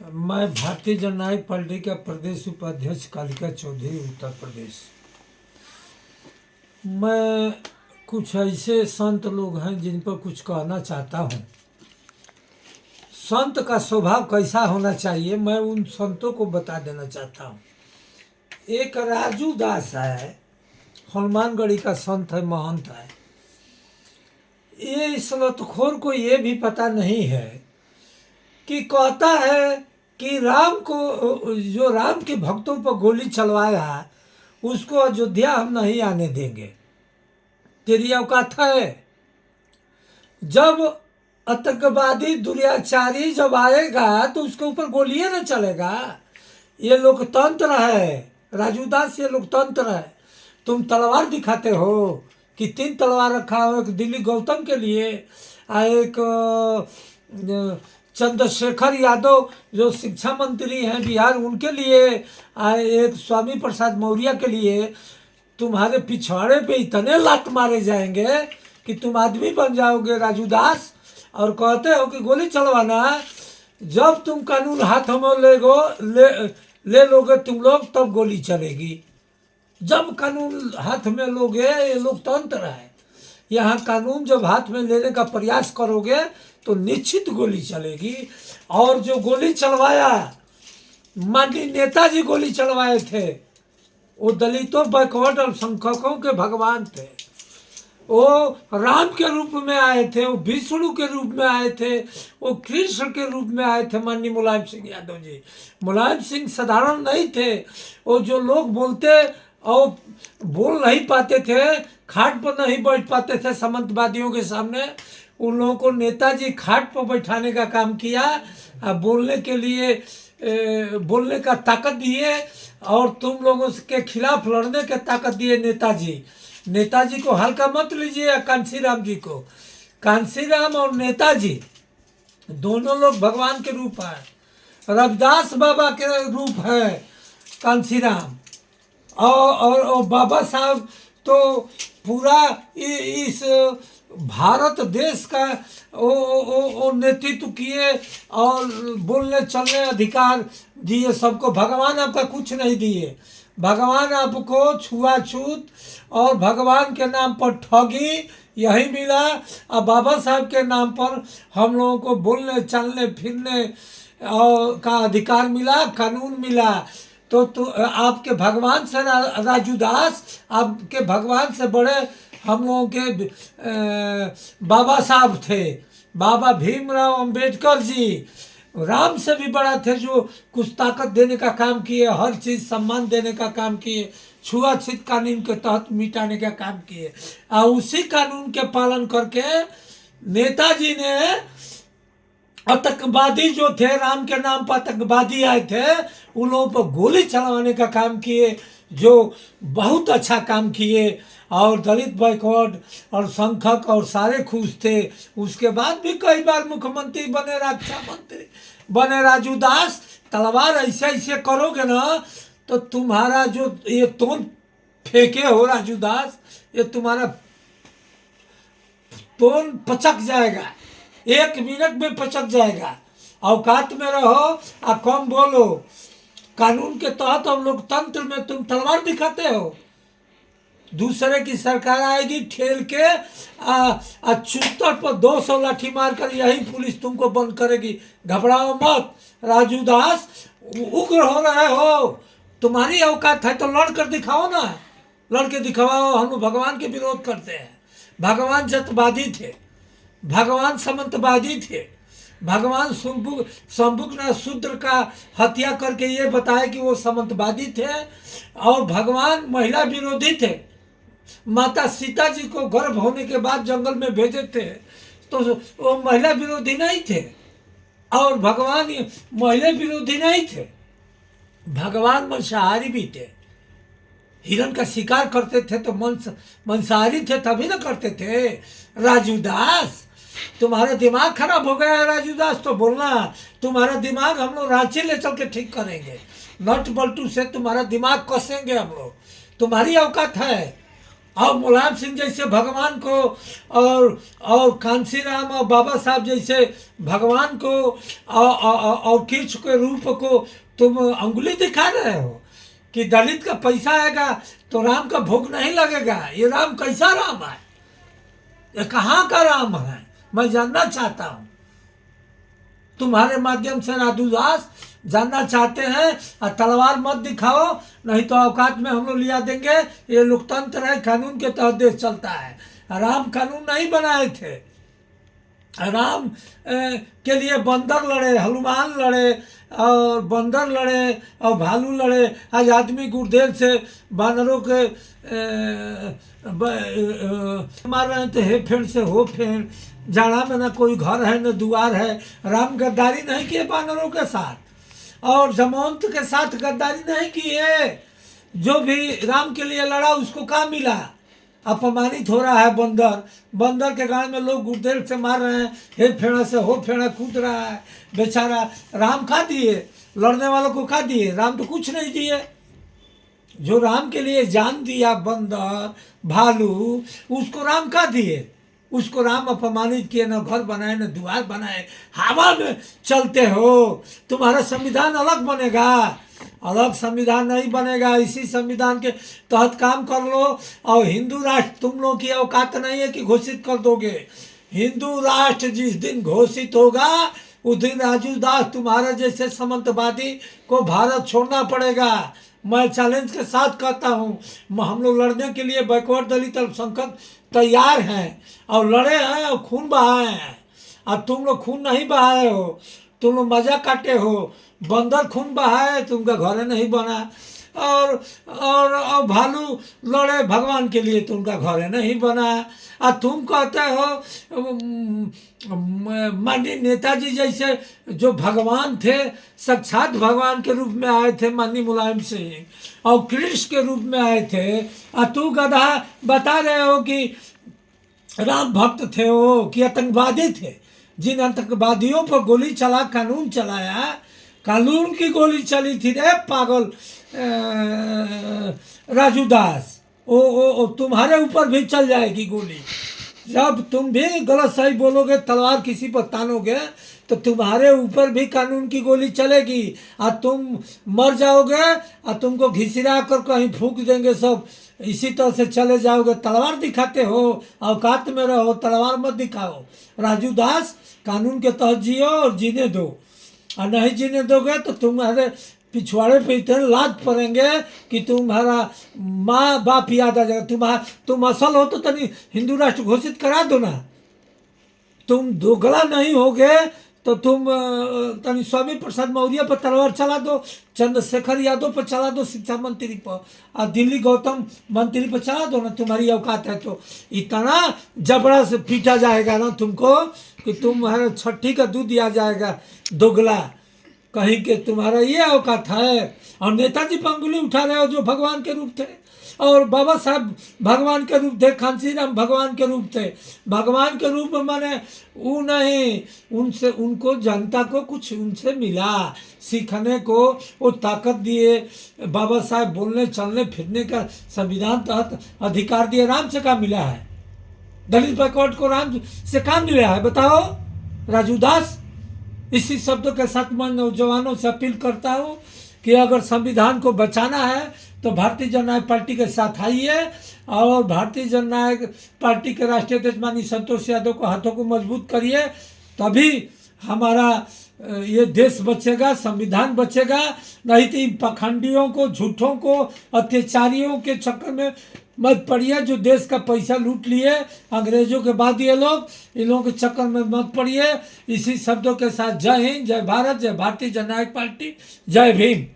मैं भारतीय जननायक पार्टी का प्रदेश उपाध्यक्ष कालिका चौधरी उत्तर प्रदेश। मैं कुछ ऐसे संत लोग हैं जिन पर कुछ कहना चाहता हूँ। संत का स्वभाव कैसा होना चाहिए मैं उन संतों को बता देना चाहता हूँ। एक राजू दास है, हनुमानगढ़ी का संत है, महंत है। ये इस लतखोर को ये भी पता नहीं है कि कहता है कि राम को, जो राम के भक्तों पर गोली चलवाया उसको अयोध्या हम नहीं आने देंगे। तेरी औकात है? जब आतंकवादी दुर्याचारी जब आएगा तो उसके ऊपर गोलियां न चलेगा। ये लोकतंत्र है राजू दास, ये लोकतंत्र है। तुम तलवार दिखाते हो कि 3 तलवार रखा हो, एक दिल्ली गौतम के लिए, एक चंद्रशेखर यादव जो शिक्षा मंत्री हैं बिहार उनके लिए, एक स्वामी प्रसाद मौर्य के लिए। तुम्हारे पिछवाड़े पे इतने लात मारे जाएंगे कि तुम आदमी बन जाओगे राजू दास। और कहते हो कि गोली चलवाना। जब तुम कानून हाथों में ले लोगे तुम लोग, तब गोली चलेगी। जब कानून हाथ में लोगे, ये लोकतंत्र है, यहाँ कानून जब हाथ में लेने का प्रयास करोगे तो निश्चित गोली चलेगी। और जो गोली चलवाया, माननीय नेताजी गोली चलवाए थे, वो दलितों, बैकवर्ड और संख्यकों के भगवान थे। वो राम के रूप में आए थे, वो विष्णु के रूप में आए थे, वो कृष्ण के रूप में आए थे। माननीय मुलायम सिंह यादव जी, मुलायम सिंह साधारण नहीं थे। वो जो लोग बोलते और बोल नहीं पाते थे, खाट पर नहीं बैठ पाते थे सामंतवादियों के सामने, उन लोगों को नेताजी खाट पर बैठाने का काम किया, बोलने के लिए बोलने का ताकत दिए और तुम लोगों के खिलाफ लड़ने के ताकत दिए नेताजी। नेताजी को हल्का मत लीजिए, कांशीराम जी को। कांशीराम और नेताजी दोनों लोग भगवान के रूप है। रविदास बाबा के रूप है कांशीराम। और बाबा साहब तो पूरा इस भारत देश का वो नेतृत्व किए और बोलने चलने अधिकार दिए सबको। भगवान आपका कुछ नहीं दिए। भगवान आपको छुआछूत और भगवान के नाम पर ठगी यही मिला। और बाबा साहब के नाम पर हम लोगों को बोलने चलने फिरने का अधिकार मिला, कानून मिला। तो आपके भगवान से राजू दास, आपके भगवान से बड़े हम लोगों के बाबा साहब थे, बाबा भीमराव अंबेडकर जी। राम से भी बड़ा थे, जो कुछ ताकत देने का काम किए, हर चीज़ सम्मान देने का काम किए, छुआछूत कानून के तहत मिटाने का काम किए। और उसी कानून के पालन करके नेताजी ने आतंकवादी जो थे, राम के नाम पर आतंकवादी आए थे, उन लोगों पर गोली चलाने का काम किए, जो बहुत अच्छा काम किए। और दलित बैकवर्ड और संख्यक और सारे खुश थे। उसके बाद भी कई बार मुख्यमंत्री बने, रक्षा मंत्री बने राजू दास। तलवार ऐसे ऐसे करोगे ना तो तुम्हारा जो ये तोन फेंके हो राजू दास, ये तुम्हारा तोन पचक जाएगा, 1 मिनट में पचक जाएगा। औकात में रहो और कम बोलो। कानून के तहत हम लोकतंत्र में तुम तलवार दिखाते हो। दूसरे की सरकार आएगी ठेल के चुत्तर पर 200 लाठी मारकर यही पुलिस तुमको बंद करेगी। घबराओ मत राजू दास, उग्र हो रहे हो। तुम्हारी औकात है तो लड़ कर दिखाओ ना, लड़ के दिखाओ। हम भगवान के विरोध करते हैं। भगवान जतवादी थे, भगवान सामंतवादी थे। भगवान शंभुनाथ शूद्र का हत्या करके ये बताया कि वो सामंतवादी थे। और भगवान महिला विरोधी थे। माता सीता जी को गर्भ होने के बाद जंगल में भेजे थे तो वो महिला विरोधी नहीं थे। और भगवान महिला विरोधी नहीं थे, भगवान मांसाहारी भी थे। हिरण का शिकार करते थे तो मांसाहारी थे तभी ना करते थे। राजू दास, तुम्हारा दिमाग खराब हो गया है राजू दास। तो बोलना, तुम्हारा दिमाग हम लोग रांची ले चल के ठीक करेंगे। नट बल्टू से तुम्हारा दिमाग कसेंगे हम लोग। तुम्हारी औकात है और मुलायम सिंह जैसे भगवान को, और कांसी राम और बाबा साहब जैसे भगवान को और कृष्ण के रूप को तुम अंगुली दिखा रहे हो कि दलित का पैसा आएगा तो राम का भोग नहीं लगेगा। ये राम कैसा राम है? ये कहाँ का राम है? मैं जानना चाहता हूँ। तुम्हारे माध्यम से राधुदास जानना चाहते हैं। और तलवार मत दिखाओ, नहीं तो औकात में हम लोग लिया देंगे। ये लोकतंत्र है, कानून के तहत देश चलता है। राम कानून नहीं बनाए थे। राम के लिए बंदर लड़े, हनुमान लड़े, और बंदर लड़े और भालू लड़े। आज आदमी गुर्देव से बानरों के मार रहे थे, हे फेंड से हो फेंड। जाड़ा में ना कोई घर है न द्वार है। राम गद्दारी नहीं किए बानरों के साथ, और जमवंत के साथ गद्दारी नहीं किए। जो भी राम के लिए लड़ा उसको क्या मिला? अपमानित हो रहा है बंदर। बंदर के गांव में लोग गुर्देल से मार रहे हैं, हे फेड़ा से हो फेड़ा कूद रहा है बेचारा। राम खा दिए? लड़ने वालों को खा दिए? राम तो कुछ नहीं दिए। जो राम के लिए जान दिया बंदर भालू, उसको राम खा दिए। उसको राम अपमानित किए, न घर बनाए न द्वार बनाए, हवा में चलते हो। तुम्हारा संविधान अलग बनेगा, अलग संविधान नहीं बनेगा। इसी संविधान के तहत काम कर लो। और हिंदू राष्ट्र तुम लोग की औकात नहीं है कि घोषित कर दोगे। हिंदू राष्ट्र जिस दिन घोषित होगा उस दिन राजू दास तुम्हारे जैसे सामंतवादी को भारत छोड़ना पड़ेगा। मैं चैलेंज के साथ कहता हूँ, हम लोग लड़ने के लिए बैकवर्ड दलित अल्पसंख्यक तैयार हैं और लड़े हैं और खून बहाए हैं। और तुम लोग खून नहीं बहाए हो, तुम लोग मजा काटे हो। बंदर खून बहाए, तुमका घरे नहीं बना। और भालू लड़े भगवान के लिए, तुमका घरे नहीं बना। और तुम कहते हो माननीय नेताजी जैसे जो भगवान थे, साक्षात भगवान के रूप में आए थे माननीय मुलायम सिंह, और कृष्ण के रूप में आए थे। और तू गधा बता रहे हो कि राम भक्त थे वो कि आतंकवादी थे। जिन आतंकवादियों पर गोली चला, कानून चलाया, कानून की गोली चली थी रे पागल राजू दास। ओ तुम्हारे ऊपर भी चल जाएगी गोली। जब तुम भी गलत सही बोलोगे, तलवार किसी पर तानोगे, तो तुम्हारे ऊपर भी कानून की गोली चलेगी और तुम मर जाओगे। और तुमको घिसिरा कर कहीं फूंक देंगे सब। इसी तरह से चले जाओगे। तलवार दिखाते हो, औकात में रहो, तलवार मत दिखाओ। राजू दास कानून के तहत जियो और जीने दो। और नहीं जीने दोगे तो तुम्हारे पिछवाड़े पे इतने लात पड़ेंगे कि तुम्हारा माँ बाप याद आ जाएगा। तुम असल हो तो तनी हिंदू राष्ट्र घोषित करा दो ना। तुम दोगला नहीं होगे तो तुम तनी स्वामी प्रसाद मौर्य पर तलवार चला दो, चंद्रशेखर यादव पर चला दो शिक्षा मंत्री पर, और दिल्ली गौतम मंत्री पर चला दो ना। तुम्हारी औकात है तो इतना जबड़ा से पीटा जाएगा ना तुमको कि तुम्हारा छठी का दूध आ जाएगा दोगला कहीं के। तुम्हारा ये औकात है। और नेताजी पर अंगुली उठा रहे हो जो भगवान के रूप थे, और बाबा साहब भगवान के रूप थे, कांसी राम भगवान के रूप थे। भगवान के रूप में माने वो नहीं, उनसे उनको जनता को कुछ उनसे मिला सीखने को, वो ताकत दिए। बाबा साहब बोलने चलने फिरने का संविधान तहत अधिकार दिए। राम से क्या मिला है? दलित बैकवर्ड को राम से क्या मिला है बताओ राजू दास? इसी शब्दों के साथ मैं नौजवानों से अपील करता हूँ कि अगर संविधान को बचाना है तो भारतीय जननायक पार्टी के साथ आइए, और भारतीय जननायक पार्टी के राष्ट्रीय अध्यक्ष माननीय संतोष यादव को हाथों को मजबूत करिए। तभी हमारा ये देश बचेगा, संविधान बचेगा। नहीं तो इन पखंडियों को, झूठों को, अत्याचारियों के चक्कर में मत पड़िए जो देश का पैसा लूट लिए अंग्रेजों के बाद। ये लोग इन लोगों के चक्कर में मत पड़िए। इसी शब्दों के साथ जय हिंद, जय भारत, जय भारतीय जननायक पार्टी, जय भीम।